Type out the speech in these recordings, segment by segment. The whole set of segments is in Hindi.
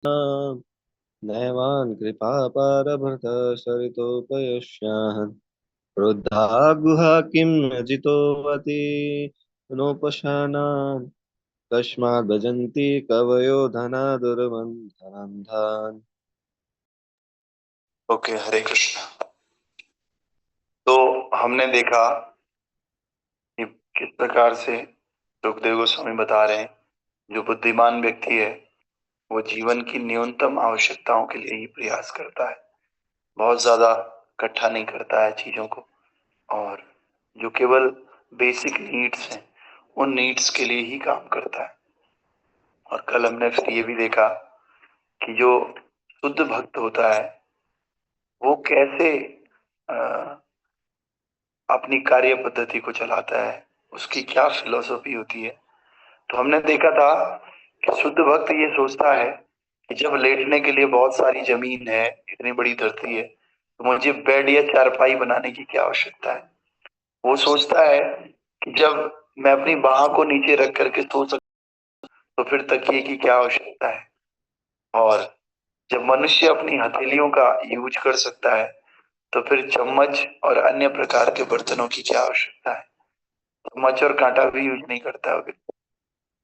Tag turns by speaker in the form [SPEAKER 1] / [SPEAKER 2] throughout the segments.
[SPEAKER 1] नैवान् कृपापारभृत सरितोपयस्याः क्रुद्धा गुहा किं न जितोऽवति नोपशानान् कस्माद् भजन्ति कवयो धनादुर्बन्धनान्।
[SPEAKER 2] ओके, हरे कृष्णा। तो हमने देखा कि किस प्रकार से सुखदेव गोस्वामी बता रहे हैं, जो बुद्धिमान व्यक्ति है वो जीवन की न्यूनतम आवश्यकताओं के लिए ही प्रयास करता है, बहुत ज्यादा इकट्ठा नहीं करता है चीजों को, और जो केवल बेसिक नीड्स हैं उन नीड्स के लिए ही काम करता है। और कल हमने फिर ये भी देखा कि जो शुद्ध भक्त होता है वो कैसे अ, अपनी कार्य पद्धति को चलाता है, उसकी क्या फिलॉसफी होती है। तो हमने देखा था कि शुद्ध भक्त ये सोचता है कि जब लेटने के लिए बहुत सारी जमीन है, इतनी बड़ी धरती है, तो मुझे बेड या चारपाई बनाने की क्या आवश्यकता है। वो सोचता है कि जब मैं अपनी बाह को नीचे रख करके सो सकता तो फिर तकिए की क्या आवश्यकता है। और जब मनुष्य अपनी हथेलियों का यूज कर सकता है तो फिर चम्मच और अन्य प्रकार के बर्तनों की क्या आवश्यकता है। चम्मच और कांटा भी यूज नहीं करता है।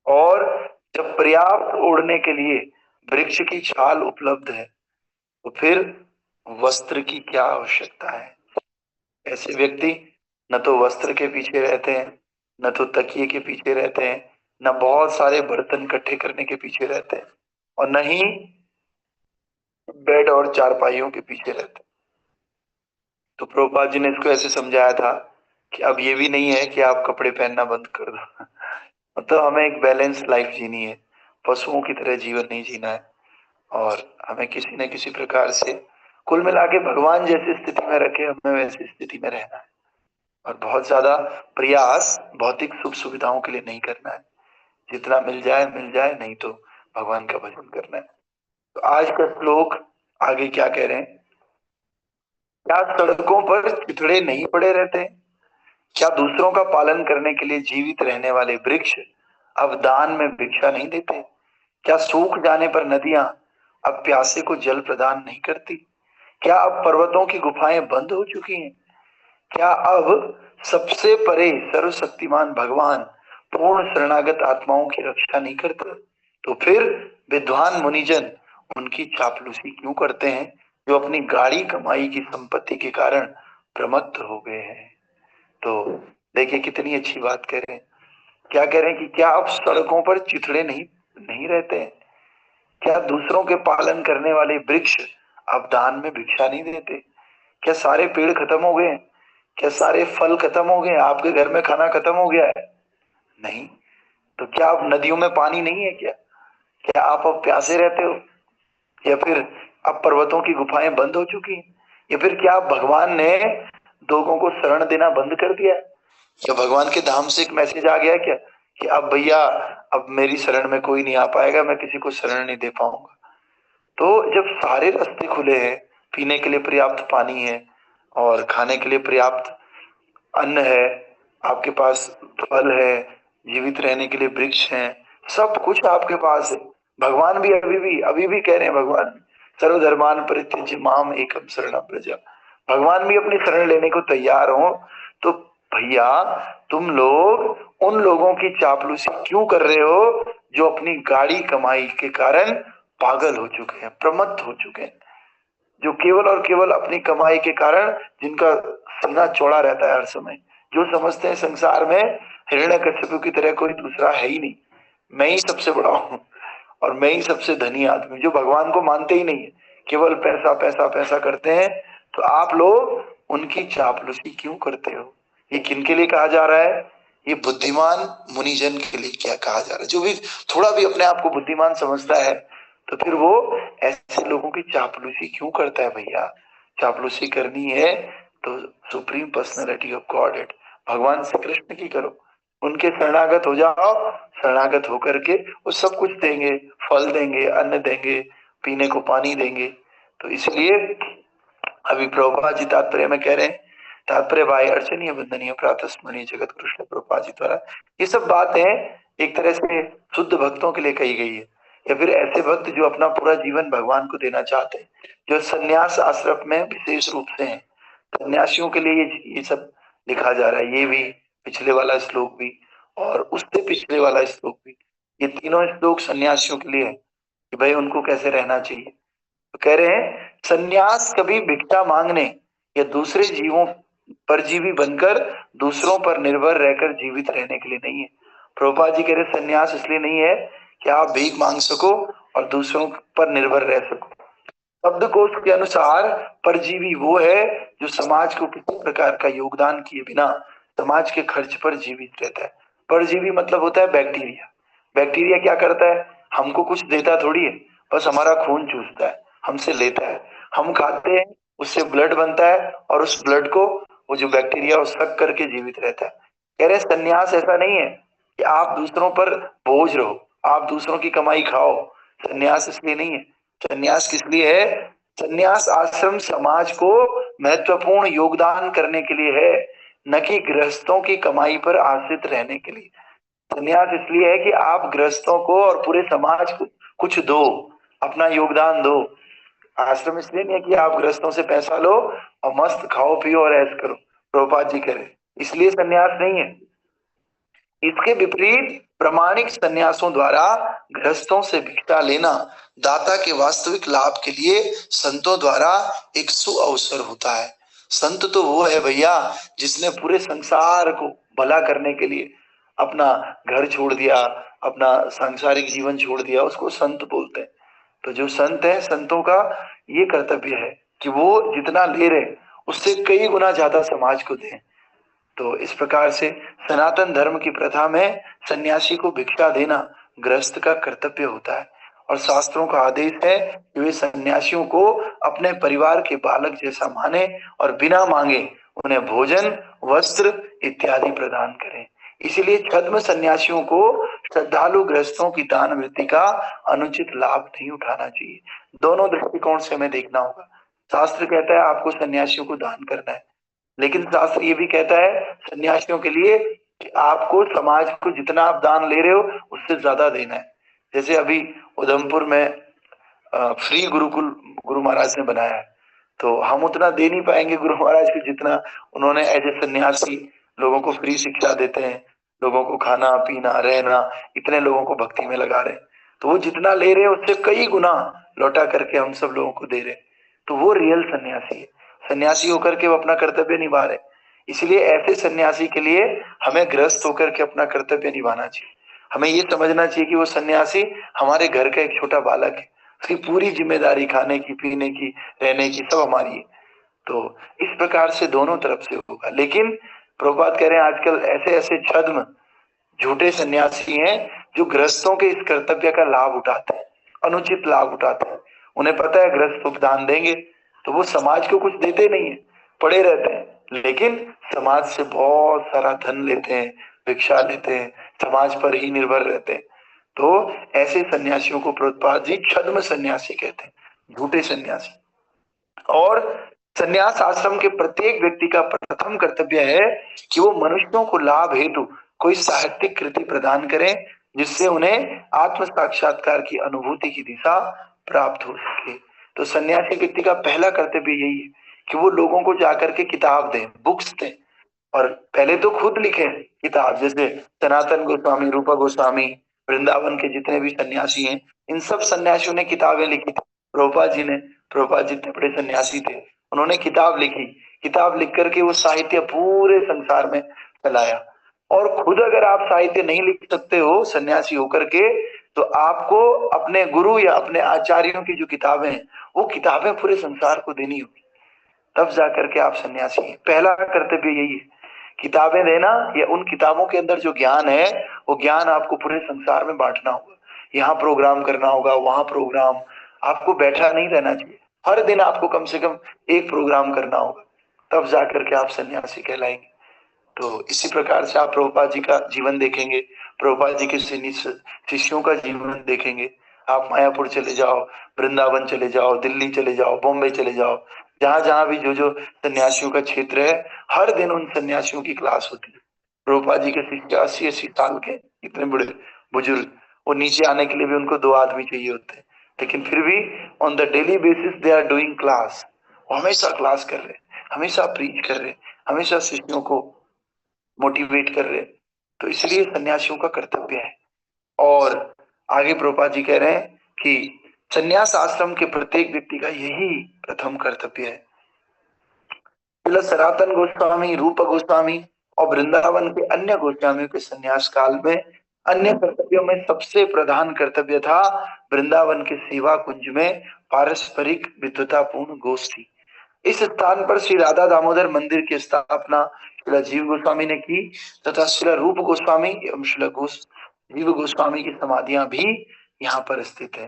[SPEAKER 2] और जब पर्याप्त ओढ़ने के लिए वृक्ष की छाल उपलब्ध है तो फिर वस्त्र की क्या आवश्यकता है। ऐसे व्यक्ति न तो वस्त्र के पीछे रहते हैं, न तो तकिए के पीछे रहते हैं, न बहुत सारे बर्तन इकट्ठे करने के पीछे रहते हैं, और न ही बेड और चारपाइयों के पीछे रहते हैं। तो प्रभुपाद जी ने इसको ऐसे समझाया था कि अब ये भी नहीं है कि आप कपड़े पहनना बंद कर दो। मतलब हमें एक बैलेंस लाइफ जीनी है, पशुओं की तरह जीवन नहीं जीना है, और हमें किसी न किसी प्रकार से कुल मिला के भगवान जैसी स्थिति में रखे हमें वैसी स्थिति में रहना है। और बहुत ज्यादा प्रयास भौतिक सुख सुविधाओं के लिए नहीं करना है, जितना मिल जाए, नहीं तो भगवान का भजन करना है। तो आज का श्लोक आगे क्या कह रहे हैं, क्या सड़कों पर चिथड़े नहीं पड़े रहते हैं, क्या दूसरों का पालन करने के लिए जीवित रहने वाले वृक्ष अब दान में भिक्षा नहीं देते, क्या सूख जाने पर नदियां अब प्यासे को जल प्रदान नहीं करती, क्या अब पर्वतों की गुफाएं बंद हो चुकी हैं, क्या अब सबसे परे सर्वशक्तिमान भगवान पूर्ण शरणागत आत्माओं की रक्षा नहीं करते। तो फिर विद्वान मुनिजन उनकी चापलूसी क्यों करते हैं, जो अपनी गाड़ी कमाई की संपत्ति के कारण प्रमत्त हो गए हैं। तो देखिए कितनी अच्छी बात कह रहे हैं। क्या कह रहे हैं कि क्या अब सड़कों पर चिथड़े नहीं नहीं रहते हैं, क्या दूसरों के पालन करने वाले वृक्ष अब दान में भिक्षा नहीं देते, क्या सारे पेड़ खत्म हो गए हैं, क्या सारे फल खत्म हो गए, आपके घर में खाना खत्म हो गया है। नहीं। तो क्या अब नदियों में पानी नहीं है, क्या क्या आप अब प्यासे रहते हो, या फिर अब पर्वतों की गुफाएं बंद हो चुकी हैं, या फिर क्या अब भगवान ने लोगों को शरण देना बंद कर दिया है, क्या भगवान के धाम से एक मैसेज आ गया क्या कि अब भैया अब मेरी शरण में कोई नहीं आ पाएगा, मैं किसी को शरण नहीं दे पाऊंगा। तो जब सारे रास्ते खुले हैं, पीने के लिए पर्याप्त पानी है और खाने के लिए पर्याप्त अन्न है, आपके पास फल है, जीवित रहने के लिए वृक्ष हैं, सब कुछ आपके पास है। भगवान भी अभी भी कह रहे हैं, भगवान सर्वधर्मान परित्यज्य माम एकम शरणं व्रज। भगवान भी अपनी शरण लेने को तैयार हो। तो भैया तुम लोग उन लोगों की चापलूसी क्यों कर रहे हो जो अपनी गाड़ी कमाई के कारण पागल हो चुके हैं, प्रमत्त हो चुके हैं, जो केवल और केवल अपनी कमाई के कारण, जिनका सीना चौड़ा रहता है हर समय, जो समझते हैं संसार में हिरण्यकश्यप की तरह कोई दूसरा है ही नहीं, मैं ही सबसे बड़ा हूँ और मैं ही सबसे धनी आदमी, जो भगवान को मानते ही नहीं है, केवल पैसा पैसा पैसा करते हैं। तो आप लोग उनकी चापलूसी क्यों करते हो। ये किनके लिए कहा जा रहा है, ये बुद्धिमान मुनिजन के लिए क्या कहा जा रहा है। जो भी थोड़ा भी अपने आप को बुद्धिमान समझता है तो फिर वो ऐसे लोगों की चापलूसी क्यों करता है। भैया चापलूसी करनी है तो supreme personality of God head भगवान श्री कृष्ण की करो, उनके शरणागत हो जाओ। शरणागत होकर के वो सब कुछ देंगे, फल देंगे, अन्न देंगे, पीने को पानी देंगे। तो इसलिए अभी प्रभुपाद जी तात्पर्य में कह रहे हैं, तात्पर्य भाई अर्चनीय वंदनीय प्रातः स्मरणीय जगत कृष्ण प्रभुपाद जी द्वारा ये सब बातें एक तरह से शुद्ध भक्तों के लिए कही गई है। या फिर ऐसे भक्त जो अपना पूरा जीवन भगवान को देना चाहते हैं, जो संन्यास आश्रम में विशेष रूप से हैं। सन्यासियों के लिए ये सब लिखा जा रहा है, ये भी पिछले वाला श्लोक भी और उससे पिछले वाला श्लोक भी, ये तीनों श्लोक सन्यासियों के लिए है कि भाई उनको कैसे रहना चाहिए। तो कह रहे हैं सन्यास कभी भिक्षा मांगने या दूसरे जीवों परजीवी बनकर दूसरों पर निर्भर रहकर जीवित रहने के लिए नहीं है। प्रभुपाद जी कह रहे सन्यास इसलिए नहीं है कि आप भीख मांग सको और दूसरों पर निर्भर रह सको। शब्दकोश के अनुसार परजीवी वो है जो समाज को किसी प्रकार का योगदान किए बिना समाज के खर्च पर जीवित रहता है। परजीवी मतलब होता है बैक्टीरिया। बैक्टीरिया क्या करता है, हमको कुछ देता थोड़ी है, बस हमारा खून चूसता है, हमसे लेता है, हम खाते हैं, उससे ब्लड बनता है और उस ब्लड को वो जो बैक्टीरिया वो सक करके जीवित रहता है। कह रहे सन्यास ऐसा नहीं है कि आप दूसरों पर बोझ रहो, आप दूसरों की कमाई खाओ। सन्यास इसलिए नहीं है। सन्यास किस लिए है? सन्यास आश्रम समाज को महत्वपूर्ण योगदान करने के लिए है, न कि गृहस्थों की कमाई पर आश्रित रहने के लिए। सन्यास इसलिए है कि आप गृहस्थों को और पूरे समाज को कुछ दो, अपना योगदान दो। आश्रम इसलिए नहीं है कि आप गृहस्थों से पैसा लो और मस्त खाओ पियो और ऐश करो, प्रभुपाद जी कह रहे इसलिए सन्यास नहीं है। इसके विपरीत प्रामाणिक सन्यासों द्वारा गृहस्थों से भिक्षा लेना दाता के वास्तविक लाभ के लिए संतों द्वारा एक सुअवसर होता है। संत तो वो है भैया जिसने पूरे संसार को भला करने के लिए अपना घर छोड़ दिया, अपना सांसारिक जीवन छोड़ दिया, उसको संत बोलते हैं। तो जो संत है, संतों का ये कर्तव्य है कि वो जितना ले रहे उससे कई गुना ज्यादा समाज को दें। तो इस प्रकार से सनातन धर्म की प्रथा में सन्यासी को भिक्षा देना गृहस्थ का कर्तव्य होता है और शास्त्रों का आदेश है कि वे सन्यासियों को अपने परिवार के बालक जैसा माने और बिना मांगे उन्हें भोजन, वस्त्र इत्यादि प्रदान करें। इसीलिए छद्म सन्यासियों को श्रद्धालु गृहस्थों की दान वृत्ति का अनुचित लाभ नहीं उठाना चाहिए। दोनों दृष्टिकोण से हमें देखना होगा। शास्त्र कहता है आपको सन्यासियों को दान करना है, लेकिन शास्त्र ये भी कहता है सन्यासियों के लिए कि आपको समाज को जितना आप दान ले रहे हो उससे ज्यादा देना है। जैसे अभी उधमपुर में फ्री गुरुकुल गुरु महाराज ने बनाया है, तो हम उतना दे नहीं पाएंगे गुरु महाराज को जितना उन्होंने एज ए सन्यासी लोगों को फ्री शिक्षा देते हैं, लोगों को खाना पीना रहना, इतने लोगों को भक्ति में लगा रहे हैं। तो वो जितना ले रहे हैं उससे कई गुना लौटा करके हम सब लोगों को दे रहे हैं। तो वो रियल सन्यासी है। सन्यासी होकर के वो अपना कर्तव्य निभा रहे। इसलिए ऐसे सन्यासी के लिए हमें गृहस्थ होकर के अपना कर्तव्य निभाना चाहिए। हमें ये समझना चाहिए कि वो सन्यासी हमारे घर का एक छोटा बालक है, उसकी पूरी जिम्मेदारी खाने की, पीने की, रहने की सब हमारी है। तो इस प्रकार से दोनों तरफ से होगा। लेकिन प्रभुपाद कह रहे हैं आजकल ऐसे ऐसे छद्म झूठे सन्यासी हैं जो गृहस्थों के इस कर्तव्य का लाभ उठाते हैं, अनुचित लाभ उठाते हैं। उन्हें पता है गृहस्थ उपदान देंगे तो वो समाज को कुछ देते नहीं है, पड़े रहते हैं, लेकिन समाज से बहुत सारा धन लेते हैं, भिक्षा लेते हैं, समाज पर ही निर्भर रहते हैं। तो ऐसे सन्यासियों को प्रभुपाद जी छद्म सन्यासी कहते हैं, झूठे सन्यासी। और सन्यास आश्रम के प्रत्येक व्यक्ति का प्रथम कर्तव्य है कि वो मनुष्यों को लाभ हेतु कोई साहित्यिक कृति प्रदान करें जिससे उन्हें आत्म साक्षात्कार की अनुभूति की दिशा प्राप्त हो सके। तो सन्यासी व्यक्ति का पहला कर्तव्य यही है कि वो लोगों को जाकर के किताब दें, बुक्स दें, और पहले तो खुद लिखे किताब। जैसे सनातन गोस्वामी, रूपा गोस्वामी, वृंदावन के जितने भी सन्यासी हैं, इन सब सन्यासियों ने किताबें लिखी थी। प्रभुपाद जी इतने बड़े सन्यासी थे, उन्होंने किताब लिखी। किताब लिख करके वो साहित्य पूरे संसार में फैलाया। और खुद अगर आप साहित्य नहीं लिख सकते हो सन्यासी होकर के, तो आपको अपने गुरु या अपने आचार्यों की जो किताबें हैं वो किताबें पूरे संसार को देनी होगी, तब जाकर के आप सन्यासी हैं। पहला कर्तव्य यही है, किताबें देना, या उन किताबों के अंदर जो ज्ञान है वो ज्ञान आपको पूरे संसार में बांटना होगा। यहाँ प्रोग्राम करना होगा, वहां प्रोग्राम, आपको बैठा नहीं रहना चाहिए। हर दिन आपको कम से कम एक प्रोग्राम करना होगा, तब जाकर के आप सन्यासी कहलाएंगे। तो इसी प्रकार से आप प्रभुपाद जी का जीवन देखेंगे, प्रभुपाद जी के शिष्यों का जीवन देखेंगे। आप मायापुर चले जाओ, वृंदावन चले जाओ, दिल्ली चले जाओ, बॉम्बे चले जाओ, जहां जहां भी जो जो सन्यासियों का क्षेत्र है, हर दिन उन सन्यासियों की क्लास होती है। प्रभुपाद जी के शिष्य 80-80 साल के, इतने बड़े बुजुर्ग, वो नीचे आने के लिए भी उनको 2 आदमी चाहिए होते हैं, लेकिन फिर भी on the daily basis they are doing class. वो हमेशा क्लास कर रहे, हमेशा प्रीच कर रहे, हमेशा शिष्यों को मोटिवेट कर रहे। तो इसलिए सन्यासियों का कर्तव्य है। और आगे प्रभुपाद जी कह रहे हैं कि सन्यास आश्रम के प्रत्येक व्यक्ति का यही प्रथम कर्तव्य है। श्रील सनातन गोस्वामी, रूप गोस्वामी और वृंदावन के अन्य गोस्वामियों के सन्यास काल में अन्य कर्तव्यों में सबसे प्रधान कर्तव्य था वृंदावन के सेवा कुंज में पारस्परिक विद्वतापूर्ण गोष्ठी। इस स्थान पर श्री राधा दामोदर मंदिर की स्थापना श्रील जीव गोस्वामी ने की तथा श्रील रूप गोस्वामी एवं श्रील जीव गोस्वामी की समाधियां भी यहाँ पर स्थित है।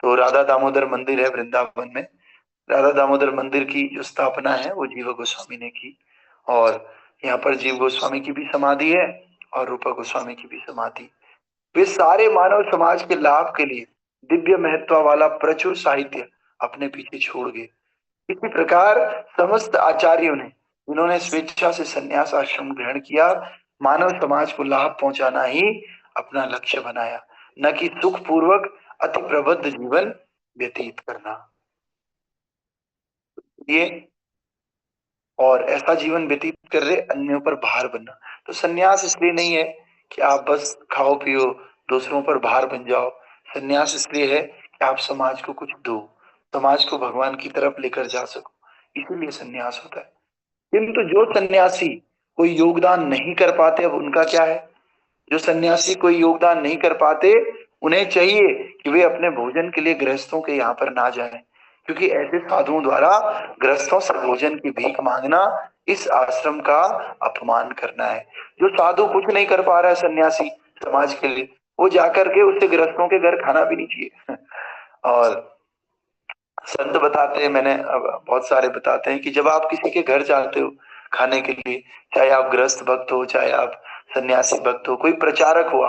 [SPEAKER 2] तो राधा दामोदर मंदिर है वृंदावन में, राधा दामोदर मंदिर की जो स्थापना है वो जीव गोस्वामी ने की। और यहाँ पर जीव गोस्वामी की भी समाधि है और रूपा गोस्वामी की भी समाधि। वे सारे मानव समाज के लाभ के लिए दिव्य महत्व वाला प्रचुर साहित्य अपने पीछे छोड़ गए। इसी प्रकार समस्त आचार्यों ने, जिन्होंने स्वेच्छा से संन्यास आश्रम ग्रहण किया, मानव समाज को लाभ पहुंचाना ही अपना लक्ष्य बनाया, न कि सुख पूर्वक अति प्रबुद्ध जीवन व्यतीत करना। ये और ऐसा जीवन व्यतीत कर रहे अन्यों पर भार बनना। तो सन्यास इसलिए नहीं है कि आप बस खाओ पियो दूसरों पर भार बन जाओ। सन्यास इसलिए है कि आप समाज को कुछ दो, समाज को भगवान की तरफ लेकर जा सको, इसीलिए सन्यास होता है। किंतु जो सन्यासी कोई योगदान नहीं कर पाते, अब उनका क्या है? जो सन्यासी कोई योगदान नहीं कर पाते, उन्हें चाहिए कि वे अपने भोजन के लिए गृहस्थों के यहाँ पर ना जाएं, क्योंकि ऐसे साधुओं द्वारा गृहस्थों से भोजन की भीख मांगना इस आश्रम का अपमान करना है। जो साधु कुछ नहीं कर पा रहा है सन्यासी समाज के लिए, वो जाकर के उससे गृहस्थों के घर खाना भी नहीं चाहिए। और संत बताते हैं, मैंने अब बहुत सारे बताते हैं कि जब आप किसी के घर जाते हो खाने के लिए, चाहे आप गृहस्थ भक्त हो चाहे आप सन्यासी भक्त हो, कोई प्रचारक हुआ,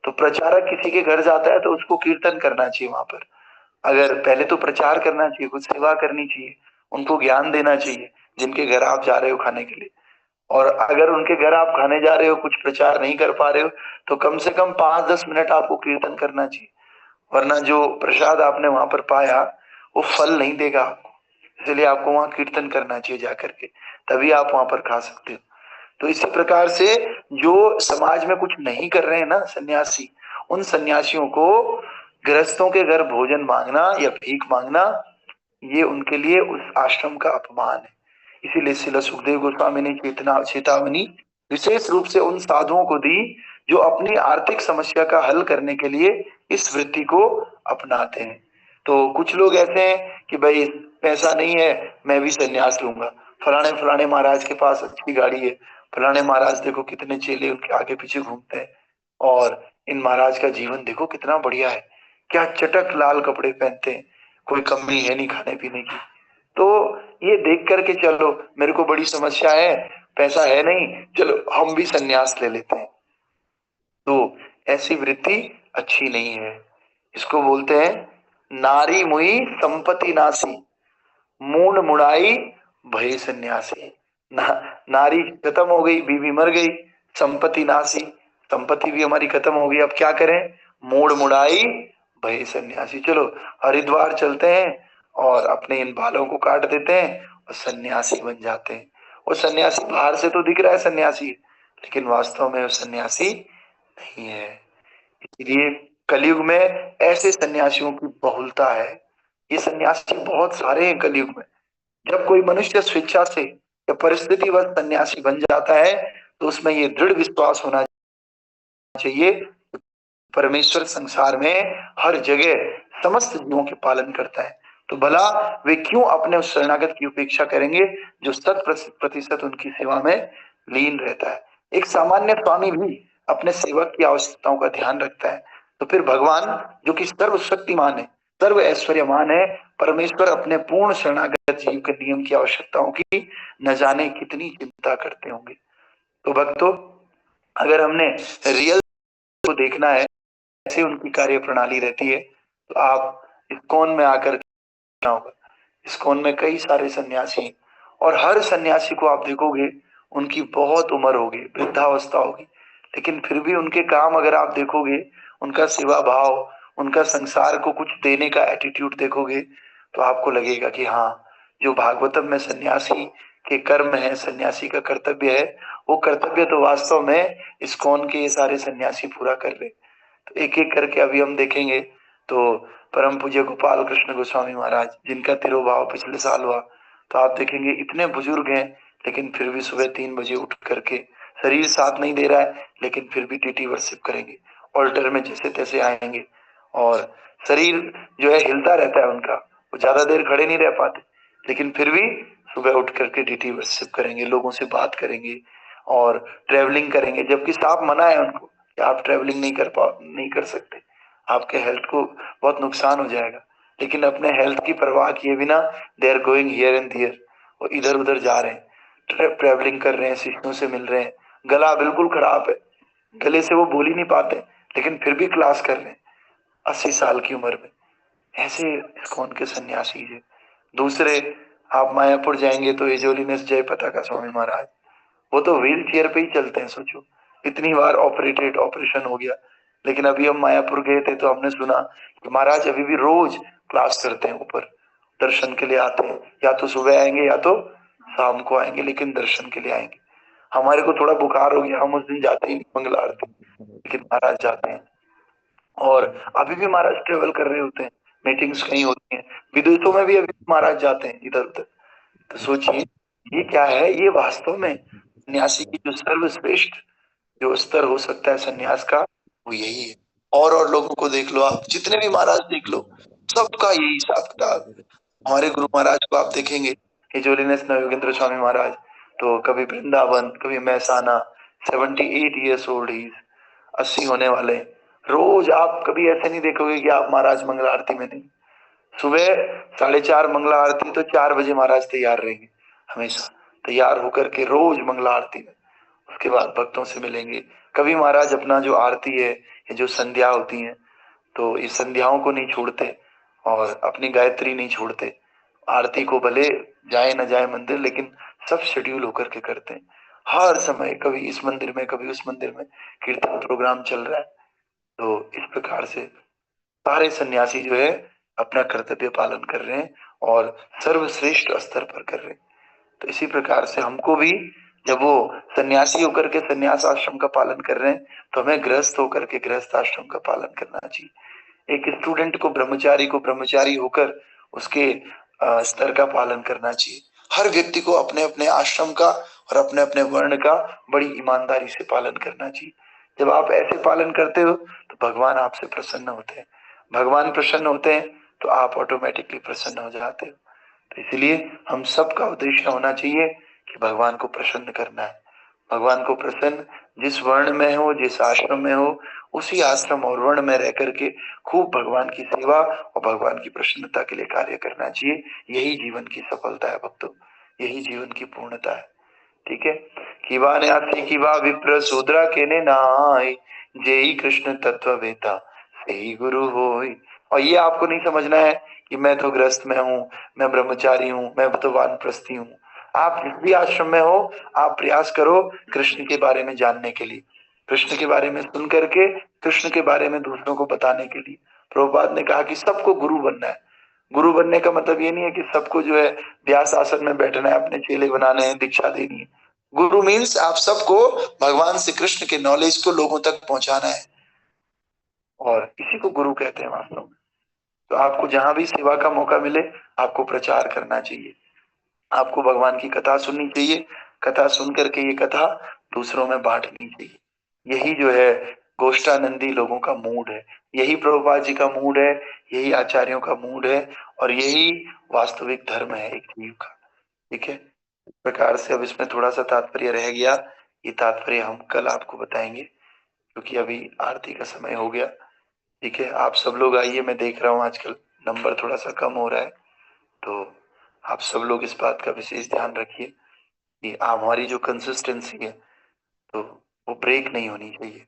[SPEAKER 2] तो प्रचारक किसी के घर जाता है तो उसको कीर्तन करना चाहिए वहां पर। अगर पहले तो प्रचार करना चाहिए, कुछ सेवा करनी चाहिए, उनको ज्ञान देना चाहिए जिनके घर आप जा रहे हो खाने के लिए। और अगर उनके घर आप खाने जा रहे हो, कुछ प्रचार नहीं कर पा रहे हो, तो कम से कम 5-10 मिनट आपको कीर्तन करना चाहिए। वरना जो प्रसाद आपने वहां पर पाया वो फल नहीं देगा आपको, इसलिए आपको वहां कीर्तन करना चाहिए जाकर के, तभी आप वहां पर खा सकते हो। तो इसी प्रकार से जो समाज में कुछ नहीं कर रहे हैं ना सन्यासी, उन सन्यासियों को गृहस्थों के घर भोजन मांगना या भीख मांगना, ये उनके लिए उस आश्रम का अपमान है। इसीलिए श्रील सुखदेव गोस्वामी ने चेतावनी विशेष रूप से उन साधुओं को दी जो अपनी आर्थिक समस्या का हल करने के लिए इस वृत्ति को अपनाते हैं। तो कुछ लोग ऐसे हैं कि भाई पैसा नहीं है, मैं भी संन्यास लूंगा, फलाने फलाने महाराज के पास अच्छी गाड़ी है, फलाने महाराज देखो कितने चेले उनके आगे पीछे घूमते हैं, और इन महाराज का जीवन देखो कितना बढ़िया है, क्या चटक लाल कपड़े पहनते हैं, कोई कमी है नहीं खाने पीने की। तो ये देख करके चलो मेरे को बड़ी समस्या है, पैसा है नहीं, चलो हम भी सन्यास ले लेते हैं। तो ऐसी वृत्ति अच्छी नहीं है। इसको बोलते हैं नारी मुई संपत्ति नासी, मूड मुड़ाई भय सन्यासी। नारी खत्म हो गई, बीवी मर गई, संपत्ति नासी, संपत्ति भी हमारी खत्म हो गई, अब क्या करें? मूड मुड़ाई भय सन्यासी, चलो हरिद्वार चलते हैं और अपने इन बालों को काट देते हैं और सन्यासी बन जाते हैं। और सन्यासी बाहर से तो दिख रहा है सन्यासी, लेकिन वास्तव में वो सन्यासी नहीं है। इसलिए कलयुग में ऐसे सन्यासियों की बहुलता है। ये सन्यासी बहुत सारे हैं कलयुग में। जब कोई मनुष्य स्वेच्छा से या परिस्थितिवश सन्यासी बन जाता है तो उसमें ये दृढ़ विश्वास होना चाहिए, परमेश्वर संसार में हर जगह समस्त जीवों के पालन करता है, तो भला वे क्यों अपने उस शरणागत की उपेक्षा करेंगे जो 100% उनकी सेवा में लीन रहता है। एक सामान्य स्वामी भी अपने सेवक की आवश्यकताओं का ध्यान रखता है, तो फिर भगवान जो कि सर्वशक्तिमान है, सर्व ऐश्वर्यमान है, परमेश्वर अपने पूर्ण शरणागत जीव के नियम की आवश्यकताओं की न जाने कितनी चिंता करते होंगे। तो भक्तों, अगर हमने रियल को देखना है, ऐसी उनकी कार्य प्रणाली रहती है, तो आप इस्कॉन में आकर क्या होगा। इस्कॉन में कई सारे सन्यासी, और हर सन्यासी को आप देखोगे उनकी बहुत उम्र होगी, वृद्धावस्था होगी, लेकिन फिर भी उनके काम अगर आप देखोगे, उनका सेवा भाव, उनका संसार को कुछ देने का एटीट्यूड देखोगे तो आपको लगेगा कि हाँ, जो भागवतम में सन्यासी के कर्म है, सन्यासी का कर्तव्य है, वो कर्तव्य तो वास्तव में इस्कॉन के ये सारे सन्यासी पूरा कर रहे। तो एक एक करके अभी हम देखेंगे। तो परम पूज्य गोपाल कृष्ण गोस्वामी महाराज, जिनका तिरुभाव पिछले साल हुआ, तो आप देखेंगे इतने बुजुर्ग हैं, लेकिन फिर भी सुबह 3 बजे उठ करके, शरीर साथ नहीं दे रहा है लेकिन फिर भी टीटी वर्शिप करेंगे, ऑल्टर में जैसे तैसे आएंगे, और शरीर जो है हिलता रहता है उनका, वो ज्यादा देर खड़े नहीं रह पाते, लेकिन फिर भी सुबह उठ करके टीटी वर्शिप करेंगे, लोगों से बात करेंगे और ट्रेवलिंग करेंगे, जबकि साफ मना है उनको कि आप ट्रेवलिंग नहीं कर सकते, आपके हेल्थ को बहुत नुकसान हो जाएगा। लेकिन अपने हेल्थ की परवाह किए बिना they are going here and there, वो इधर उधर जा रहे हैं, ट्रेवलिंग कर रहे हैं, शिष्यों से मिल रहे हैं, गला बिल्कुल खराब है, गले से वो बोल ही नहीं पाते, लेकिन फिर भी क्लास कर रहे हैं 80 साल की उम्र में। ऐसे इस्कॉन के सन्यासी है। दूसरे, आप मायापुर जाएंगे तो एजोलिनस जय पताका स्वामी महाराज, वो तो व्हील चेयर पे ही चलते हैं, सोचो इतनी बार ऑपरेशन हो गया, लेकिन अभी हम मायापुर गए थे तो हमने सुना कि महाराज अभी भी रोज क्लास करते हैं, ऊपर दर्शन के लिए आते हैं, या तो सुबह आएंगे या तो शाम को आएंगे, लेकिन दर्शन के लिए आएंगे। हमारे को थोड़ा बुखार हो गया, हम उस दिन जाते ही नहीं मंगला आरती, लेकिन महाराज जाते हैं। और अभी भी महाराज ट्रेवल कर रहे होते हैं, मीटिंग्स कहीं होती हैं, विदेशों में भी अभी महाराज जाते हैं इधर उधर। तो सोचिए ये क्या है, ये वास्तव में सन्यासी की जो सर्वश्रेष्ठ जो स्तर हो सकता है सन्यास का, वो यही है। और लोगों को देख लो, आप जितने भी महाराज देख लो, सबका यही हिसाब किताब। हमारे गुरु महाराज को आप देखेंगे, हिजोलिनस नवयोगेंद्र स्वामी महाराज, तो कभी वृंदावन, कभी मैसाना, 78 years old ही, 80 होने वाले। रोज आप कभी ऐसे नहीं देखोगे कि आप महाराज मंगला आरती में नहीं, सुबह 4:30 मंगला आरती तो 4 बजे महाराज तैयार रहेंगे, हमेशा तैयार होकर के रोज मंगला आरती में। उसके बाद भक्तों से मिलेंगे। कभी महाराज अपना जो आरती है, ये जो संध्या होती है, तो इस संध्याओं को नहीं छोड़ते और अपनी गायत्री नहीं छोड़ते। आरती को भले जाए न जाए मंदिर, लेकिन सब शेड्यूल होकर के करते हैं। हर समय कभी इस मंदिर में, कभी उस मंदिर में कीर्तन प्रोग्राम चल रहा है। तो इस प्रकार से सारे सन्यासी जो है अपना कर्तव्य पालन कर रहे हैं और सर्वश्रेष्ठ स्तर पर कर रहे हैं। तो इसी प्रकार से हमको भी, जब वो सन्यासी होकर के सन्यास आश्रम का पालन कर रहे हैं, तो हमें गृहस्थ होकर के गृहस्थ आश्रम का पालन करना चाहिए। एक स्टूडेंट को ब्रह्मचारी होकर उसके स्तर का पालन करना चाहिए। हर व्यक्ति को अपने अपने आश्रम का और अपने अपने वर्ण का बड़ी ईमानदारी से पालन करना चाहिए। जब आप ऐसे पालन करते हो तो भगवान आपसे प्रसन्न होते हैं, भगवान प्रसन्न होते हैं तो आप ऑटोमेटिकली प्रसन्न हो जाते हो। तो इसलिए हम सबका उद्देश्य होना चाहिए कि भगवान को प्रसन्न करना है। भगवान को प्रसन्न जिस वर्ण में हो, जिस आश्रम में हो, उसी आश्रम और वर्ण में रह करके खूब भगवान की सेवा और भगवान की प्रसन्नता के लिए कार्य करना चाहिए। यही जीवन की सफलता है भक्तों, यही जीवन की पूर्णता है। ठीक है। किवा न्यासी किवा विप्र शूद्रा केने नाय, जेई कृष्ण तत्व वेता सेई गुरु होय। और ये आपको नहीं समझना है कि मैं तो गृहस्थ में हूँ, मैं ब्रह्मचारी हूँ, मैं तो वानप्रस्थी हूँ। आप जिस भी आश्रम में हो, आप प्रयास करो कृष्ण के बारे में जानने के लिए, कृष्ण के बारे में सुन करके कृष्ण के बारे में दूसरों को बताने के लिए। प्रभुपाद ने कहा कि सबको गुरु बनना है। गुरु बनने का मतलब ये नहीं है कि सबको जो है व्यास आसन में बैठना है, अपने चेले बनाने हैं, दीक्षा देनी है। गुरु मीन्स आप सबको भगवान श्री कृष्ण के नॉलेज को लोगों तक पहुंचाना है, और इसी को गुरु कहते हैं वास्तव में। तो आपको जहां भी सेवा का मौका मिले, आपको प्रचार करना चाहिए, आपको भगवान की कथा सुननी चाहिए, कथा सुन करके ये कथा दूसरों में बांटनी चाहिए। यही जो है गोष्ठानंदी लोगों का मूड है, यही प्रभुपाद जी का मूड है, यही आचार्यों का मूड है, और यही वास्तविक धर्म है एक जीव का। ठीक है। इस प्रकार से अब इसमें थोड़ा सा तात्पर्य रह गया, ये तात्पर्य हम कल आपको बताएंगे, क्योंकि अभी आरती का समय हो गया। ठीक है। आप सब लोग आइए, मैं देख रहा हूँ आजकल नंबर थोड़ा सा कम हो रहा है, तो आप सब लोग इस बात का विशेष ध्यान रखिए कि हमारी जो कंसिस्टेंसी है तो वो ब्रेक नहीं होनी चाहिए।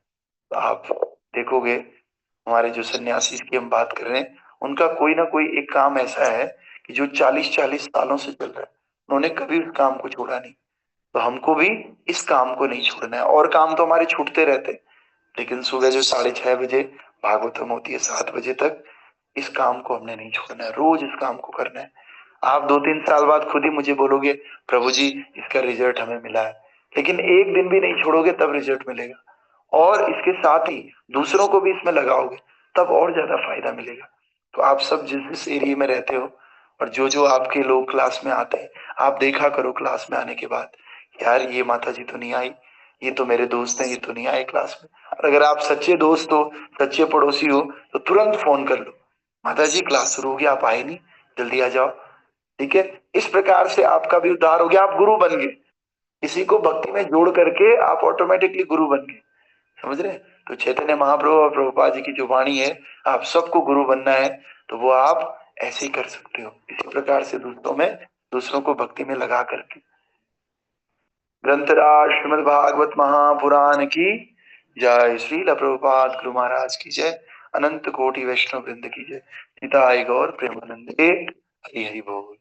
[SPEAKER 2] तो आप देखोगे हमारे जो सन्यासी की हम बात कर रहे हैं, उनका कोई ना कोई एक काम ऐसा है कि जो 40-40 सालों से चल रहा है, उन्होंने कभी उस काम को छोड़ा नहीं। तो हमको भी इस काम को नहीं छोड़ना है। और काम तो हमारे छूटते रहते, लेकिन सुबह जो 6:30 बजे भागवतम होती है 7 बजे तक, इस काम को हमने नहीं छोड़ना है, रोज इस काम को करना है। आप 2-3 साल बाद खुद ही मुझे बोलोगे प्रभु जी इसका रिजल्ट हमें मिला है, लेकिन एक दिन भी नहीं छोड़ोगे तब रिजल्ट मिलेगा। और इसके साथ ही दूसरों को भी इसमें लगाओगे तब और ज्यादा फायदा मिलेगा। तो आप सब जिस जिस एरिया में रहते हो और जो जो आपके लोग क्लास में आते हैं, आप देखा करो क्लास में आने के बाद, यार ये माता जी तो नहीं आई, ये तो मेरे दोस्त हैं, ये तो नहीं आए क्लास में। और अगर आप सच्चे दोस्त हो, सच्चे पड़ोसी हो, तो तुरंत फोन कर लो, माता जी क्लास शुरू हो गया, आप आए नहीं, जल्दी आ जाओ। ठीक है, इस प्रकार से आपका भी उद्धार हो गया, आप गुरु बन गए। इसी को भक्ति में जोड़ करके आप ऑटोमेटिकली गुरु बन गए। समझ रहे हैं? तो चैतन्य महाप्रभु और प्रभुपाद जी की जो वाणी है, आप सबको गुरु बनना है तो वो आप ऐसे ही कर सकते हो, इसी प्रकार से दूसरों को भक्ति में लगा करके। ग्रंथराज श्रीमद् भागवत महापुराण की जय। श्रील प्रभुपाद गुरु महाराज की जय। अनंत कोटि वैष्णव वृंद की जय। निताय गौर प्रेमानंदे। हरि हरि बोल।